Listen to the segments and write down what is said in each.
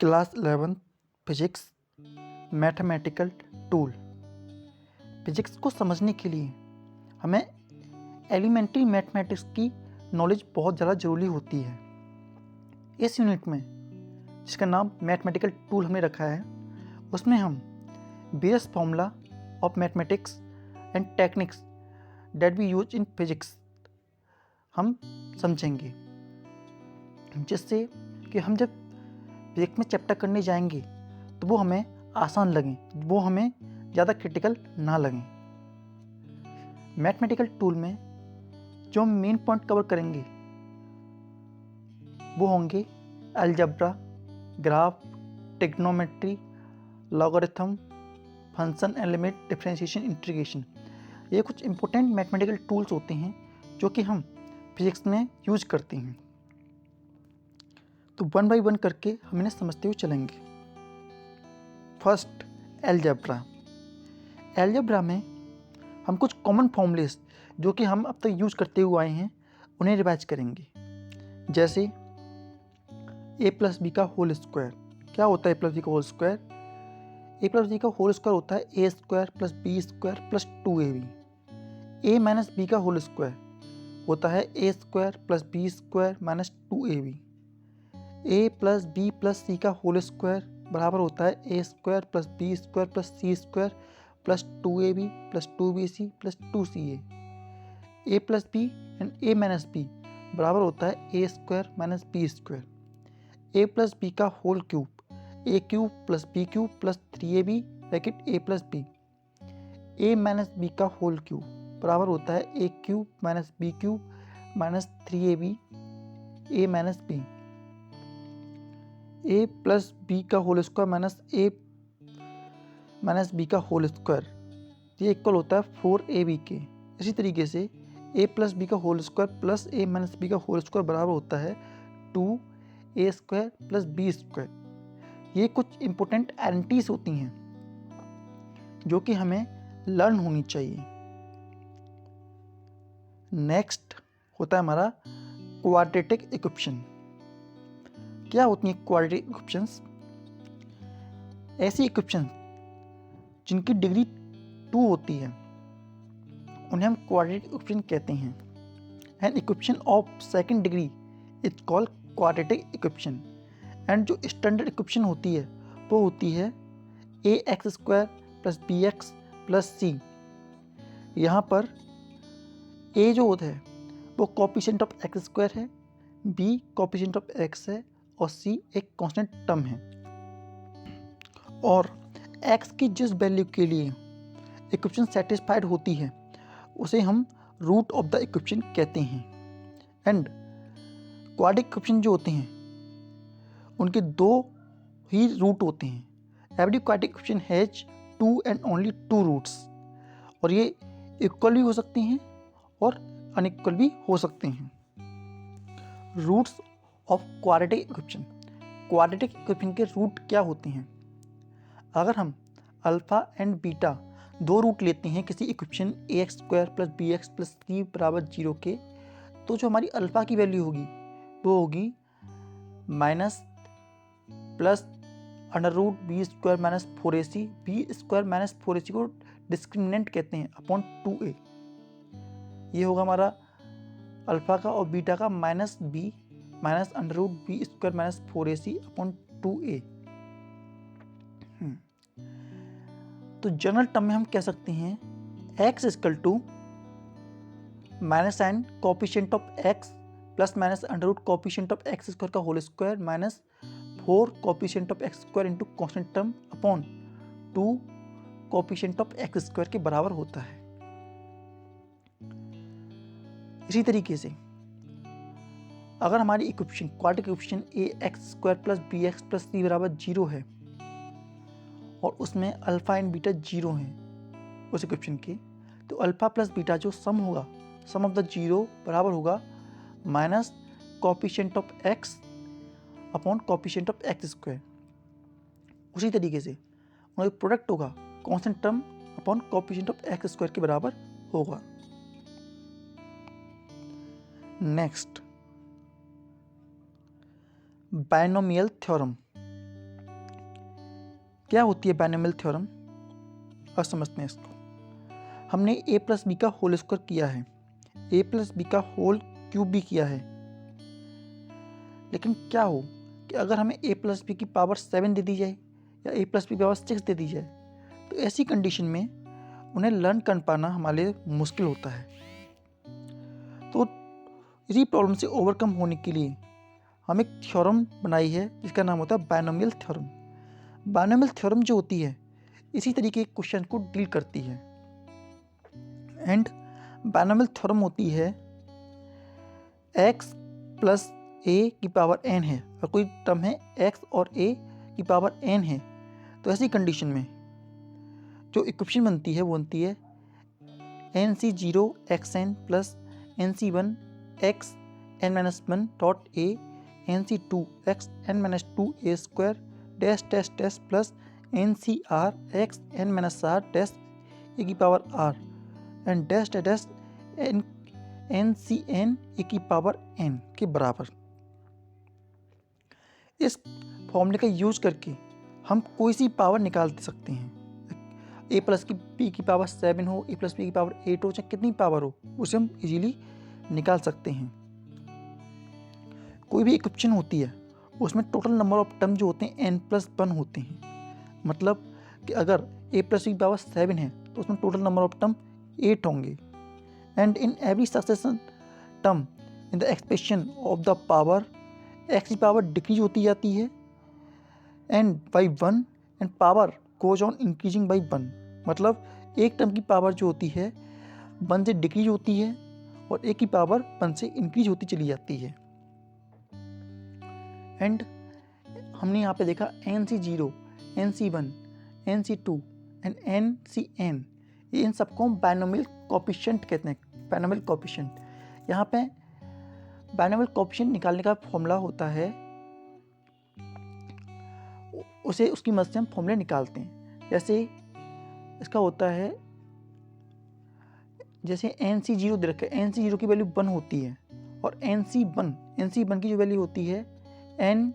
Class 11 physics mathematical tool. Physics को समझने के लिए हमें एलिमेंट्री मैथमेटिक्स की नॉलेज बहुत ज़्यादा ज़रूरी होती है। इस यूनिट में जिसका नाम मैथमेटिकल टूल हमने रखा है, उसमें हम various formula of mathematics and techniques that we use in physics हम समझेंगे, जिससे कि हम जब फिजिक्स में चैप्टर करने जाएंगे तो वो हमें आसान लगें, वो हमें ज़्यादा क्रिटिकल ना लगें। मैथमेटिकल टूल में जो हम मेन पॉइंट कवर करेंगे वो होंगे algebra, graph, trigonometry, logarithm, function and limit, differentiation, integration. ये कुछ इंपॉर्टेंट मैथमेटिकल टूल्स होते हैं जो कि हम फिजिक्स में यूज करते हैं। तो वन बाय वन करके हम इन्हें समझते हुए चलेंगे। First, algebra. अलजेब्रा में हम कुछ कॉमन फॉर्मूलेस जो कि हम अब तक यूज करते हुए आए हैं उन्हें रिवाइज करेंगे। जैसे a प्लस बी का होल स्क्वायर। क्या होता है a प्लस बी का whole square? a plus b का होल स्क्वायर होता है a square plus b square plus 2ab। a minus b का होल स्क्वायर होता है a square plus b square minus 2ab। a plus b plus c का whole square बराबर होता है a square plus b square plus c square plus 2ab plus 2bc plus 2ca। a plus b and a minus b बराबर होता है a square minus b square. a plus b का whole cube a cube plus b cube plus 3ab bracket a plus b. a minus b का whole cube बराबर होता है a cube minus b cube minus 3ab a minus b. a plus b का whole square minus a minus b का whole square, ये equal होता है 4ab के। इसी तरीके से a प्लस बी का whole square plus a minus b का होल स्क्वायर बराबर होता है 2a square plus b square. ये कुछ इंपॉर्टेंट आइडेंटिटीज होती हैं जो कि हमें लर्न होनी चाहिए। नेक्स्ट होता है हमारा क्वाड्रेटिक इक्वेशन। क्या होती हैं क्वाड्रेटिक इक्वेशंस? ऐसी इक्वेशन जिनकी डिग्री 2 होती है उन्हें हम क्वाड्रेटिक इक्वेशन कहते हैं। And equation of second degree is called quadratic equation. And जो स्टैंडर्ड इक्वेशन होती है वो होती है a x square plus b x plus c. यहाँ पर ए जो होता है वो कोफिशिएंट ऑफ एक्स स्क्वायर है, बी कोफिशिएंट ऑफ एक्स है और सी एक कांस्टेंट टर्म है। और एक्स की जिस वैल्यू के लिए इक्वेशन सेटिस्फाइड होती है उसे हम रूट ऑफ द इक्वेशन कहते हैं। एंड क्वाड्रेटिक इक्वेशन जो होते हैं उनके दो ही रूट होते हैं। Every quadratic equation has 2 and only 2 roots. और ये इक्वल भी हो सकते हैं और अनइक्वल भी हो सकते हैं। Roots of quadratic equation. Quadratic equation के रूट क्या होते हैं? अगर हम अल्फा एंड बीटा दो रूट लेते हैं किसी equation a x square plus b x plus c बराबर 0 के, तो जो हमारी अल्फा की वैल्यू होगी वो होगी minus plus under root b square minus 4ac। B square minus 4ac को डिस्क्रिमिनेंट कहते हैं अपॉन 2a। ये होगा हमारा अल्फा का और बीटा का minus b minus under root b square minus 4ac upon 2a। तो जनरल टर्म में हम कह सकते हैं x equal to minus sign coefficient of x plus minus under root coefficient of x square का whole square minus 4 coefficient of x square into constant term upon 2 coefficient of x square के बराबर होता है। इसी तरीके से अगर हमारी equation quadratic equation a x square plus b x plus c बराबर 0 है और उसमें अल्फा एंड बीटा 0 हैं उस इक्वेशन के, तो अल्फा प्लस बीटा जो सम होगा, सम ऑफ द 0 बराबर होगा minus coefficient of x upon coefficient of x square. उसी तरीके से उनका प्रोडक्ट होगा constant term upon coefficient of x square के बराबर होगा। Next, binomial theorem. क्या होती है बाइनोमियल थ्योरम? अब समझते हैं इसको। हमने a प्लस बी का होल स्क्वायर किया है, a प्लस बी का होल क्यूब भी किया है, लेकिन क्या हो कि अगर हमें a प्लस बी की पावर 7 दे दी जाए या a प्लस बी की पावर 6 दे दी जाए, तो ऐसी कंडीशन में उन्हें लर्न कर पाना हमारे लिए मुश्किल होता है। तो इसी प्रॉब्लम से ओवरकम होने के लिए हम एक थ्योरम बनाई है जिसका नाम होता है बाइनोमियल थ्योरम। बाइनोमियल थ्योरम जो होती है इसी तरीके के क्वेश्चन को डील करती है। एंड बाइनोमियल थ्योरम होती है x प्लस a की पावर n है और कोई टर्म है x और a की पावर n है, तो ऐसी कंडीशन में जो इक्वेशन बनती है वो बनती है nc0 xn plus nc1 x n-1 dot a nc2 x n-2 a square dash dash dash plus ncr x n-r dash a की power r and dash dash ncn a की power n के बराबर। इस फॉर्मूले का use करके हम कोई सी पावर निकाल सकते हैं। a प्लस की p की पावर 7 हो, a प्लस p की पावर 8 हो, चाहे कितनी पावर हो, उसे हम इजीली निकाल सकते हैं। कोई भी इक्वेशन होती है उसमें टोटल नंबर ऑफ टर्म जो होते हैं n+1 होते हैं। मतलब कि अगर a प्लस की पावर 7 है तो उसमें टोटल नंबर ऑफ टर्म 8 होंगे। And in every succession term in the expression of the power x की पावर डिक्रीज होती जाती है and by 1 and power goes on increasing by 1। मतलब एक टर्म की पावर जो होती है 1 से डिक्रीज होती है और एक की पावर 1 से इंक्रीज होती चली जाती है। एंड हमने यहाँ पे देखा nc0 nc1 nc2 and ncn, ये इन सबको हम बाइनोमियल कोएफिशिएंट कहते हैं। बाइनोमियल कोएफिशिएंट, यहाँ पे बाइनोमियल कोएफिशिएंट निकालने का फॉर्मूला होता है, उसे उसकी मदद से हम फॉर्मूले निकालते हैं। जैसे इसका होता है, जैसे nc0 दे रखा है, nc0 की वैल्यू 1 होती है और nc1 की जो वैल्यू होती है n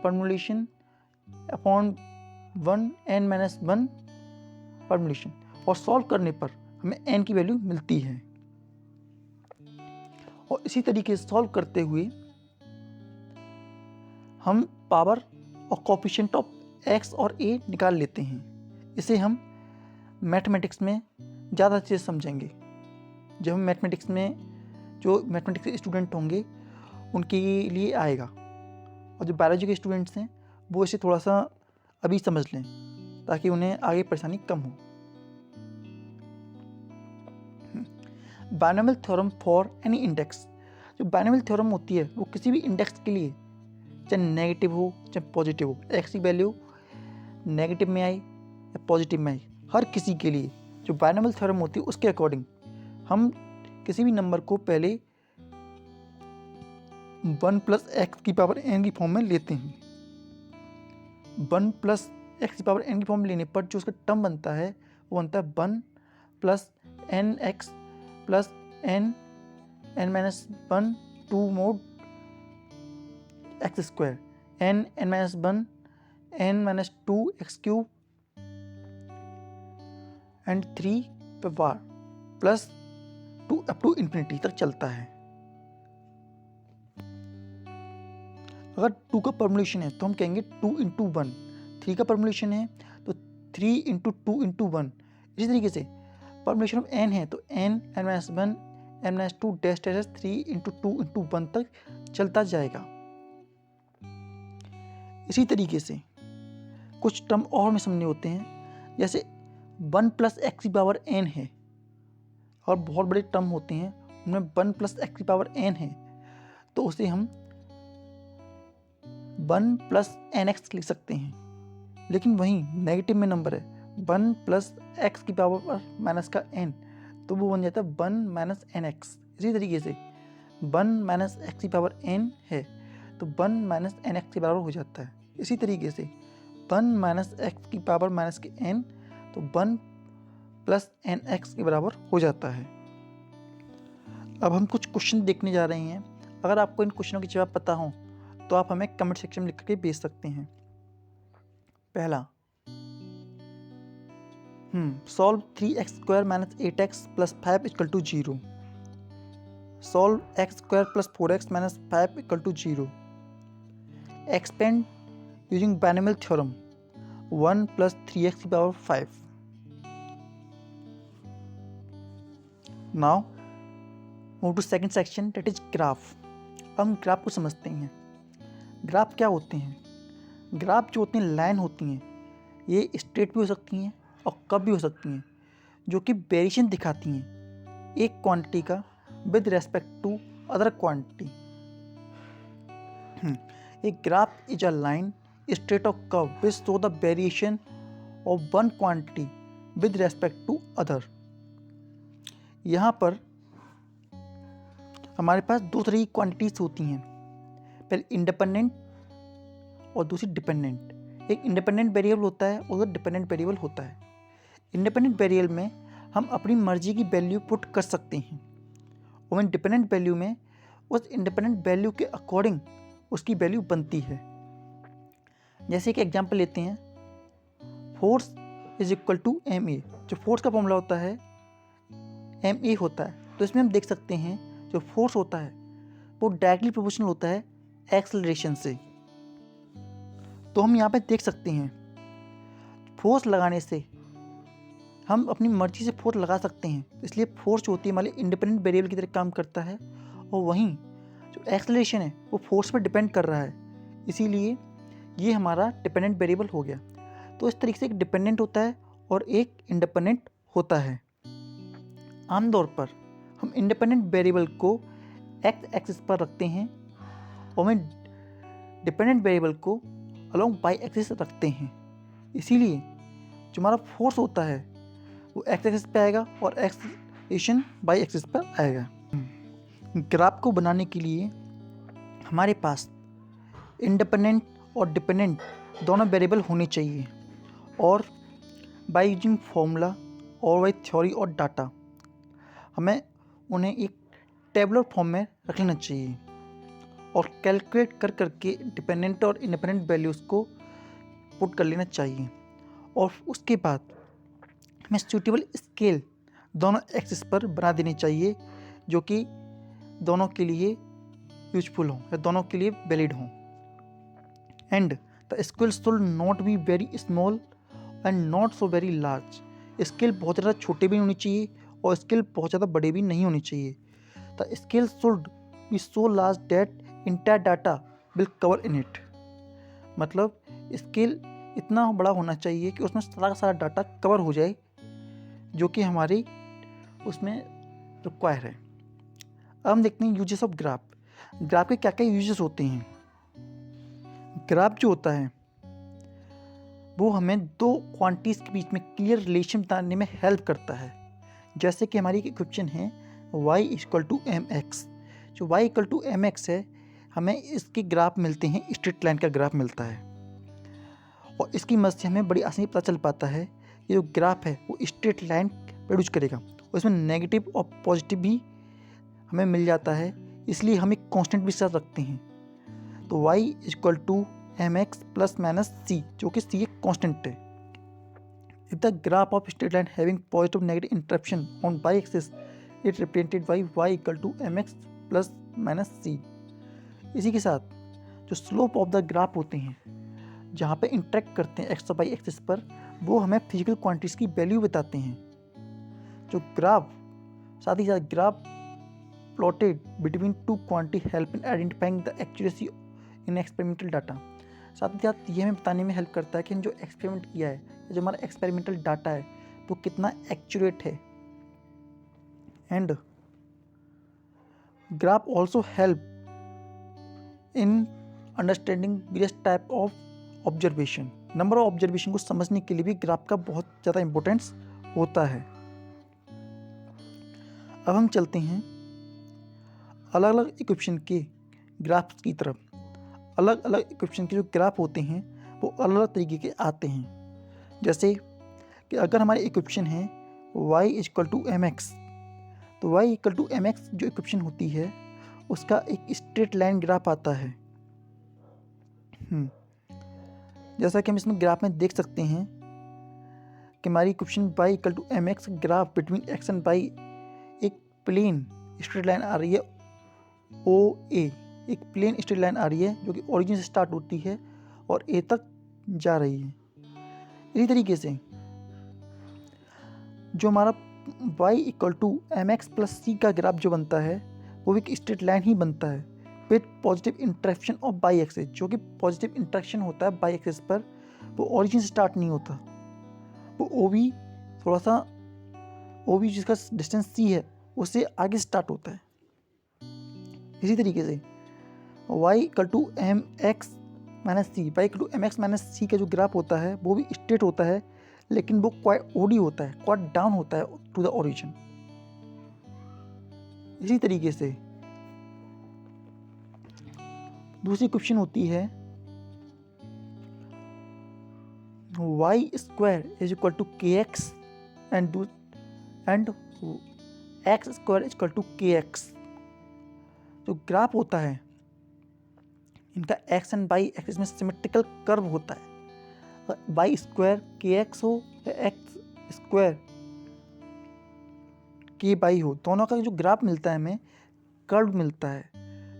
परमुलेशन अपॉन 1 n-1 परमुलेशन, और सॉल्व करने पर हमें n की वैल्यू मिलती है। और इसी तरीके से सॉल्व करते हुए हम पावर और कोएफिशिएंट ऑफ x और a निकाल लेते हैं। इसे हम मैथमेटिक्स में ज़्यादा अच्छे से समझेंगे। जब हम मैथमेटिक्स में, जो मैथमेटिक्स के स्टूडेंट होंगे उनके लिए आएगा, और जो बायोलॉजी के स्टूडेंट्स हैं वो इसे थोड़ा सा अभी समझ लें ताकि उन्हें आगे परेशानी कम हो। Binomial theorem for any index, जो बाइनोमियल थ्योरम होती है वो किसी भी इंडेक्स के लिए, चाहे नेगेटिव हो चाहे पॉजिटिव हो, एक्स की वैल्यू नेगेटिव में आई या पॉजिटिव में आई, हर किसी के लिए जो बाइनोमियल थ्योरम होती है उसके अकॉर्डिंग हम किसी भी नंबर को पहले 1 प्लस एक्स की पावर n की फॉर्म में लेते हैं। 1 प्लस एक्स की पावर n की फॉर्म में लेने पर जो उसका टर्म बनता है वो बनता है 1 plus n x plus n-1 2 mod x square n-1 n-2 x cube and 3 पे बार प्लस 2 अप टू इन्फिनिटी तक चलता है। अगर 2 का परमुलेशन है तो हम कहेंगे 2 इंटू 1, 3 का परमुलेशन है तो 3 इंटू 2 इंटू 1। इसी तरीके से परमुलेशन ऑफ n है तो n-1 n-2 dash dash 3 into 2 into 1 तक चलता जाएगा। इसी तरीके से कुछ टर्म और में समझने होते हैं, जैसे 1 प्लस एक्स की पावर n है और बहुत बड़े टर्म होते हैं उनमें 1 प्लस एक्स की पावर n है, तो उसे हम 1 प्लस एन एक्स लिख सकते हैं। लेकिन वहीं नेगेटिव में नंबर है 1 प्लस एक्स की पावर माइनस का n, तो वो बन जाता है 1 माइनस एन एक्स। इसी तरीके से 1 माइनस एक्स की पावर n है तो 1 माइनस एन एक्स के बराबर हो जाता है। इसी तरीके से 1 माइनस एक्स की पावर माइनस के n तो 1 प्लस एन एक्स के बराबर हो जाता है। अब हम कुछ क्वेश्चन देखने जा रहे हैं। अगर आपको इन क्वेश्चनों के जवाब पता हो तो आप हमें कमेंट सेक्शन में लिख के भेज सकते हैं। पहला, solve 3x² - 8x + 5 = 0, solve x² + 4x - 5 = 0, expand using binomial theorem 1 + 3x⁵. Now move to second section, that is graph. अब हम ग्राफ को समझते हैं। ग्राफ क्या होते हैं? ग्राफ जो होती हैं, लाइन होती हैं, ये स्ट्रेट भी हो सकती हैं और कर्व भी हो सकती हैं, जो कि वेरिएशन दिखाती हैं एक क्वांटिटी का with respect to other quantity. एक graph is a line straight और curve which show the variation of one quantity with respect to other. यहाँ पर हमारे पास दो तरह की क्वांटिटीज होती हैं, पहले इंडिपेंडेंट और दूसरी डिपेंडेंट। एक इंडिपेंडेंट वेरिएबल होता है और डिपेंडेंट वेरिएबल होता है। इंडिपेंडेंट वेरिएबल में हम अपनी मर्जी की वैल्यू पुट कर सकते हैं और डिपेंडेंट वैल्यू में उस इंडिपेंडेंट वैल्यू के अकॉर्डिंग उसकी वैल्यू बनती है। जैसे एक एग्जांपल लेते हैं, force is equal to ma। जो फोर्स का फॉर्मूला होता है ma होता है, तो इसमें हम देख सकते हैं जो फोर्स होता है वो डायरेक्टली प्रोपोर्शनल होता है एक्सेलरेशन से। तो हम यहाँ पे देख सकते हैं फोर्स लगाने से हम अपनी मर्जी से फोर्स लगा सकते हैं, इसलिए फोर्स जो होती है हमारे इंडिपेंडेंट वेरिएबल की तरह काम करता है, और वहीं जो एक्सेलरेशन है वो फोर्स पर डिपेंड कर रहा है, इसीलिए ये हमारा डिपेंडेंट वेरिएबल हो गया। तो इस तरीके से एक डिपेंडेंट होता है और एक इंडिपेंडेंट होता है। आमतौर पर हम इंडिपेंडेंट वेरिएबल को एक्स एक्सिस पर रखते हैं और हम डिपेंडेंट वेरिएबल को अलोंग वाई एक्सिस रखते हैं, इसीलिए जो हमारा फोर्स होता है वो एक्स एक्सिस पे आएगा और एक्सेलरेशन वाई एक्सिस पर आएगा। ग्राफ को बनाने के लिए हमारे पास इंडिपेंडेंट और डिपेंडेंट दोनों वेरिएबल होने चाहिए, और बाय यूजिंग फॉर्मूला और बाय थ्योरी और डाटा हमें उन्हें एक टेबुलर फॉर्म में रख लेना चाहिए और कैलकुलेट कर करके डिपेंडेंट और इंडिपेंडेंट वैल्यूज़ को पुट कर लेना चाहिए। और उसके बाद हमें सूटेबल स्केल दोनों एक्सिस पर बना देनी चाहिए, जो कि दोनों के लिए यूजफुल हों या दोनों के लिए वैलिड हों। And the scale should not be very small and not so very large. Scale बहुत ज़्यादा छोटे भी नहीं होनी चाहिए और स्केल बहुत ज़्यादा बड़े भी नहीं होनी चाहिए। The scale should be so large that entire data will cover in it. मतलब स्केल इतना बड़ा होना चाहिए कि उसमें सारा का सारा डाटा कवर हो जाए, जो कि हमारी उसमें रिक्वायर है। अब हम देखते हैं यूजेस ऑफ ग्राफ। ग्राफ के क्या क्या यूजेस होते हैं। ग्राफ जो होता है वो हमें दो क्वांटिटीज़ के बीच में क्लियर रिलेशन बताने में हेल्प करता है। जैसे कि हमारी एक इक्वेशन है y = mx। जो y = mx है, हमें इसके ग्राफ मिलते हैं, स्ट्रेट लाइन का ग्राफ मिलता है, और इसकी मदद से हमें बड़ी आसानी पता चल पाता है कि जो ग्राफ है वो स्ट्रेट लाइन प्रोड्यूस करेगा, और इसमें नेगेटिव और पॉजिटिव भी हमें मिल जाता है, इसलिए हम एक कांस्टेंट भी साथ रखते हैं। तो y = mx ± c, जो कि c एक कांस्टेंट है। If the graph of straight line having positive negative interruption on y-axis, it represented by y = mx ± c। इसी के साथ जो स्लोप ऑफ द ग्राफ होते हैं, जहाँ पे इंटरेक्ट करते हैं एक्स और वाई एक्सिस पर, वो हमें फिजिकल क्वांटिटीज़ की वैल्यू बताते हैं। जो ग्राफ, साथ ही साथ graph plotted between two quantity help in identifying the accuracy in experimental data. साथ ही साथ ये हमें बताने में हेल्प करता है कि हम जो एक्सपेरिमेंट किया है, जो हमारा एक्सपेरिमेंटल डाटा है, वो कितना एक्यूरेट है। And graph also help in understanding various type of observation. Number of observation को समझने के लिए भी ग्राफ का बहुत ज़्यादा इंपॉर्टेंस होता है। अब हम चलते हैं अलग अलग इक्वेशन के ग्राफ्स की तरफ। अलग अलग इक्वेशन के जो ग्राफ होते हैं वो अलग अलग तरीके के आते हैं। जैसे कि अगर हमारी इक्वेशन है y = mx, तो y = mx जो इक्वेशन होती है उसका एक स्ट्रेट लाइन ग्राफ आता है। जैसा कि हम इसमें ग्राफ में देख सकते हैं कि हमारी equation y equal to m x graph between x and y एक प्लेन स्ट्रेट लाइन आ रही है ओ ए, एक प्लेन स्ट्रेट लाइन आ रही है जो कि ओरिजिन से स्टार्ट होती है और ए तक जा रही है। इसी तरीके से जो हमारा y equal to m x plus c का ग्राफ जो बनता है वो भी एक स्ट्रेट लाइन ही बनता है with positive interaction of by axis, जो कि पॉजिटिव इंटरेक्शन होता है बाई एक्सिस पर, वो ओरिजिन से स्टार्ट नहीं होता, वो ओ बी थोड़ा सा ओ बी जिसका डिस्टेंस सी है उससे आगे स्टार्ट होता है। इसी तरीके से y equal to m x minus c, y equal to m x minus c का जो ग्राफ होता है वो भी स्ट्रेट होता है, लेकिन वो क्वाइट ओडी होता है, क्वाइट डाउन होता है टू द ओरिजिन। इसी तरीके से दूसरी क्वेश्चन होती है y square is equal to k x and x square is equal to k x. जो ग्राफ होता है इनका एक्स एंड वाई एक्सिस में सिमेट्रिकल कर्व होता है। वाई स्क्वायर के एक्स हो या एक्स स्क्वायर के वाई हो, दोनों का जो ग्राफ मिलता है हमें कर्व मिलता है,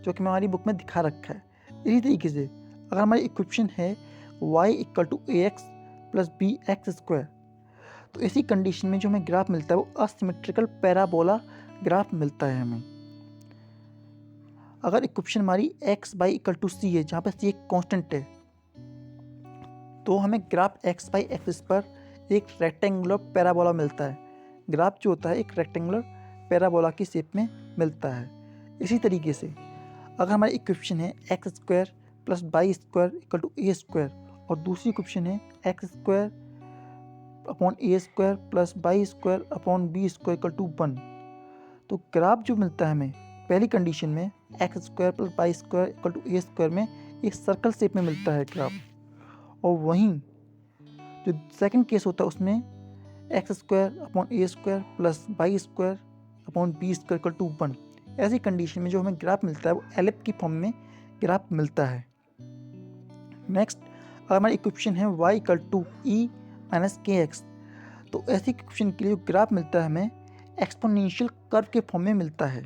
जो कि हमारी बुक में दिखा रखा है। इसी तरीके से अगर हमारी इक्वेशन है y equal to a x plus b x square, तो इसी कंडीशन में जो हमें ग्राफ मिलता है वो असिमेट्रिकल पैराबोला ग्राफ मिलता है हमें। अगर इक्वेशन हमारी एक्स बाई इक्वल टू सी है, जहाँ पर सी एक कांस्टेंट है, तो हमें ग्राफ एक्स बाई एक्सिस पर एक रेक्टेंगुलर पैराबोला मिलता है। ग्राफ जो होता है एक रेक्टेंगुलर पैराबोला की शेप में मिलता है। इसी तरीके से अगर हमारी इक्वेशन है x square plus y square equal to a square, और दूसरी इक्वेशन है x square upon a square plus y square upon b square equal to 1, तो ग्राफ जो मिलता है हमें पहली कंडीशन में x square plus y square equal to a square में एक सर्कल शेप में मिलता है ग्राफ, और वहीं जो सेकंड केस होता है उसमें x square upon a square plus y square upon b square equal to 1। ऐसी कंडीशन में जो हमें ग्राफ मिलता है वो एलिप की फॉर्म में ग्राफ मिलता है। नेक्स्ट अगर हमारी इक्वेशन है y equal to e minus k x, तो ऐसी इक्वेशन के लिए जो ग्राफ मिलता है हमें एक्सपोनेंशियल कर्व के फॉर्म में मिलता है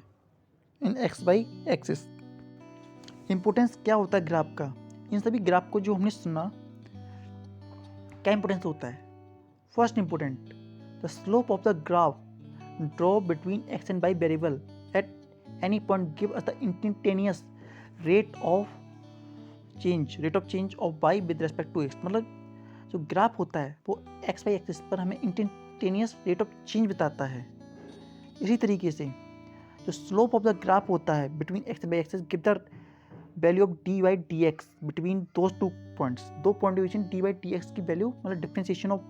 इन एक्स बाई एक्सिस। इम्पोर्टेंस क्या होता है ग्राफ का? इन सभी ग्राफ को जो हमने सुना, क्या इम्पोर्टेंस होता है? First important, the slope of the graph draw between x and y variable at any point give us the instantaneous rate of change of y with respect to x। मतलब जो graph होता है वो x Y axis पर हमें instantaneous rate of change बताता है। इसी तरीके से जो स्लोप ऑफ द ग्राफ होता है between x by axis give the value of d y d x between those two points. दो पॉइंट के बीच डी वाई डी एक्स की वैल्यू मतलब differentiation of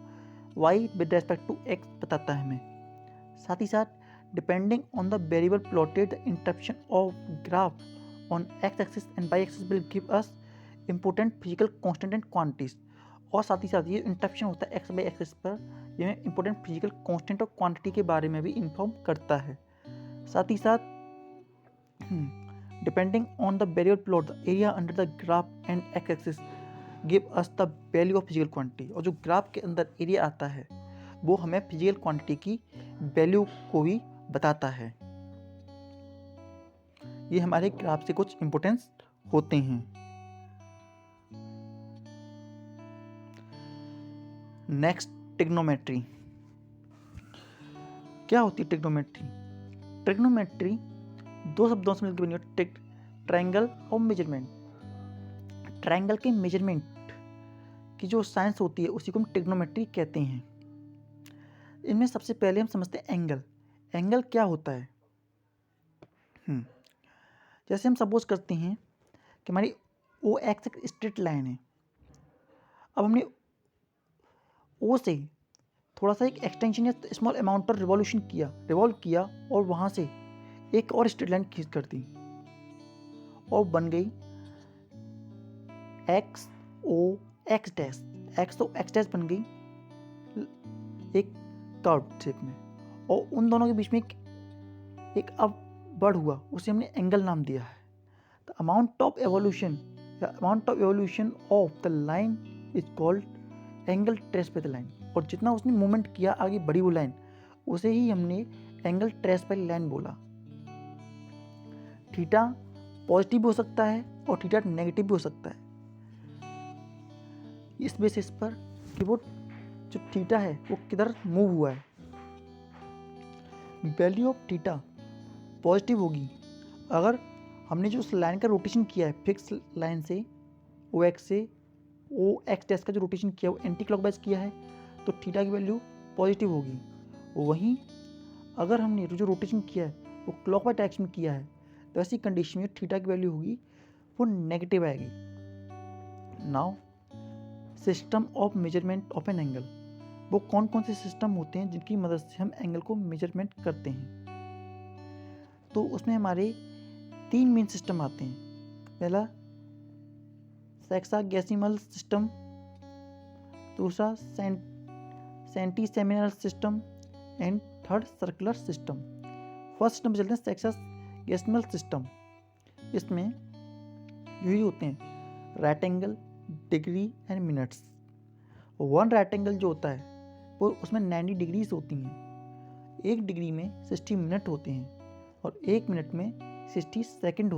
y with respect to x बताता है हमें। साथ ही साथ depending on the variable plotted the interruption of graph on x axis and y axis will give us important physical constant and quantities. और साथ ही साथ ये इंटरप्शन होता है एक्स बाई एक्सिस पर, ये इंपॉर्टेंट फिजिकल कांस्टेंट और क्वांटिटी के बारे में भी इन्फॉर्म करता है। साथ ही साथ depending on the variable plot the area under the graph and x axis give us the value of physical quantity. और जो ग्राफ के अंदर एरिया आता है वो हमें फिजिकल क्वांटिटी की वैल्यू को भी बताता है। ये हमारे ग्राफ से कुछ इंपॉर्टेंस होते हैं। Next, trigonometry. क्या होती है ट्रिग्नोमेट्री? ट्रिग्नोमेट्री दो शब्दों से मिलकर बनी है, ट्रायंगल और मेजरमेंट। ट्रायंगल के मेजरमेंट की जो साइंस होती है उसी को हम ट्रिग्नोमेट्री कहते हैं। इनमें सबसे पहले हम समझते हैं एंगल। एंगल क्या होता है? जैसे हम सपोज करते हैं कि हमारी ओ एक्स एक स्ट्रेट लाइन है। अब हमने ओ से थोड़ा सा एक एक्सटेंशन या स्मॉल अमाउंट पर रिवॉल्व किया और वहाँ से एक और स्ट्रेट लाइन खींच कर दी और बन गई एक्स ओ एक्स डैश। एक्स ओ एक्स डैश बन गई एक कर्व शेप में, और उन दोनों के बीच में एक अब बढ़ हुआ, उसे हमने एंगल नाम दिया है। The amount of evolution of the line is called angle trace by the line, और जितना उसने मूवमेंट किया आगे बढ़ी वो लाइन, उसे ही हमने एंगल ट्रेस बाय लाइन बोला। थीटा पॉजिटिव हो सकता है और थीटा नेगेटिव भी हो सकता है, इस बेसिस पर कि वो जो थीटा है वो किधर मूव हुआ है। वैल्यू ऑफ थीटा पॉजिटिव होगी अगर हमने जो उस लाइन का रोटेशन किया है फिक्स लाइन से ओ एक्स डैश का जो रोटेशन किया वो एंटी क्लॉकवाइज किया है, तो थीटा की वैल्यू पॉजिटिव होगी। वहीं अगर हमने जो रोटेशन किया है वो क्लॉकवाइज डायरेक्शन में किया है, तो ऐसी कंडीशन में थीटा की वैल्यू होगी वो नेगेटिव आएगी। Now system of measurement of an angle, वो कौन कौन से सिस्टम होते हैं जिनकी मदद से हम एंगल को मेजरमेंट करते हैं। तो उसमें हमारे 3 मेन सिस्टम आते हैं। पहला सेक्सागेसिमल सिस्टम, दूसरा centesimal system and third circular system. First system चलते हैं सेक्सागेसिमल सिस्टम। इसमें यही होते हैं right angle, degree and minutes. 1 right angle जो होता है वो उसमें 90 डिग्रीज होती हैं, 1 डिग्री में 60 मिनट होते हैं और 1 मिनट में 60 सेकंड होते हैं।